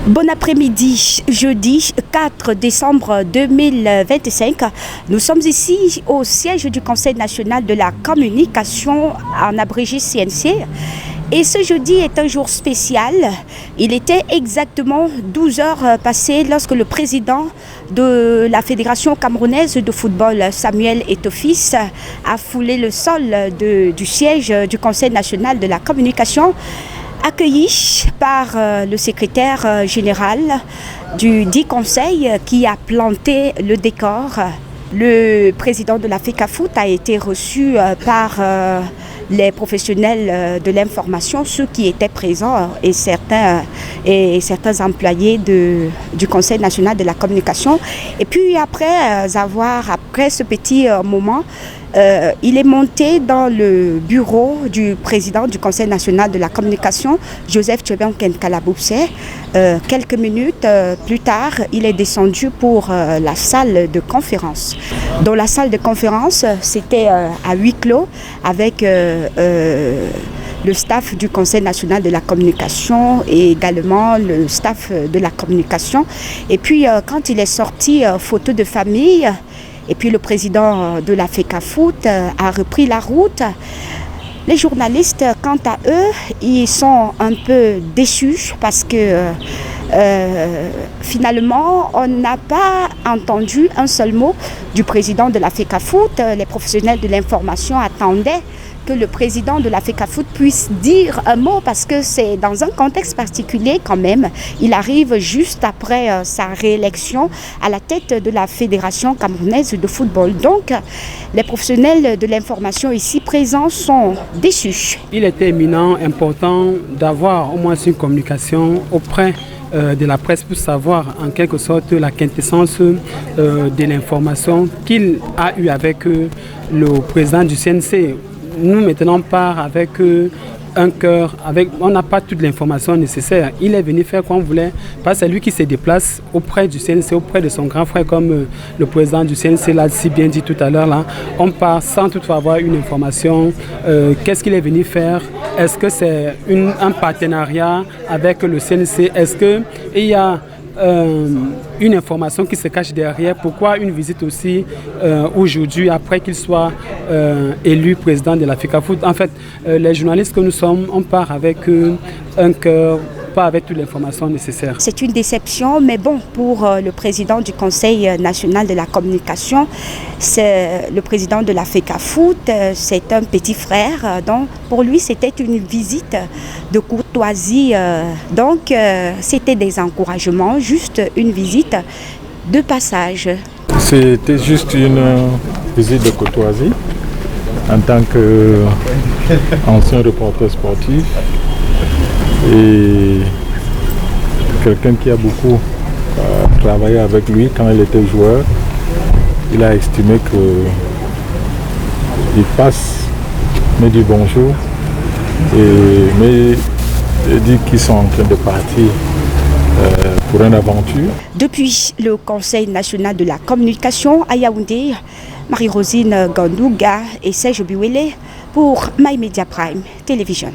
Bon après-midi, jeudi 4 décembre 2025. Nous sommes ici au siège du Conseil national de la communication, en abrégé CNC. Et ce jeudi est un jour spécial. Il était exactement 12 heures passées lorsque le président de la Fédération camerounaise de football, Samuel Eto'o-Fils, a foulé le sol du siège du Conseil national de la communication, accueilli par le secrétaire général du dit conseil qui a planté le décor. Le président de la FECAFOOT a été reçu par les professionnels de l'information, ceux qui étaient présents et certains employés du Conseil national de la communication. Et puis après ce petit moment, il est monté dans le bureau du président du Conseil national de la communication, Joseph Tchébien-Kenkalaboubse. Quelques minutes plus tard, il est descendu pour la salle de conférence. Dans la salle de conférence, c'était à huis clos avec le staff du Conseil national de la communication et également le staff de la communication. Et puis quand il est sorti, photo de famille, et puis le président de la FECAFOOT a repris la route. Les journalistes, quant à eux, ils sont un peu déçus parce que finalement, on n'a pas entendu un seul mot du président de la FECAFOOT. Les professionnels de l'information attendaient que le président de la FECAFOOT puisse dire un mot parce que c'est dans un contexte particulier quand même. Il arrive juste après sa réélection à la tête de la Fédération camerounaise de football. Donc, les professionnels de l'information ici présents sont déçus. Il était éminent, important d'avoir au moins une communication auprès de la presse pour savoir en quelque sorte la quintessence de l'information qu'il a eue avec le président du CNC. Nous maintenant part avec un cœur, on n'a pas toute l'information nécessaire. Il est venu faire comme on voulait, parce que c'est lui qui se déplace auprès du CNC, auprès de son grand frère, comme le président du CNC l'a si bien dit tout à l'heure. Là, on part sans toutefois avoir une information. Qu'est-ce qu'il est venu faire? Est-ce que c'est un partenariat avec le CNC? Est-ce qu'il y a une information qui se cache derrière? Pourquoi une visite aussi aujourd'hui après qu'il soit élu président de la FECAFOOT? En fait, les journalistes que nous sommes, on part avec un cœur, pas avec toute l'information nécessaire. C'est une déception, mais bon, pour le président du Conseil national de la communication, c'est le président de la FECAFOOT, c'est un petit frère, donc pour lui c'était une visite de courtoisie, donc c'était des encouragements, juste une visite de passage. C'était juste une visite de courtoisie en tant qu'ancien reporter sportif et quelqu'un qui a beaucoup travaillé avec lui quand il était joueur. Il a estimé qu'il passe, me dit bonjour et me dit qu'ils sont en train de partir pour une aventure. Depuis le Conseil national de la communication à Yaoundé, Marie-Rosine Gandouga et Serge Biwele pour My Media Prime Television.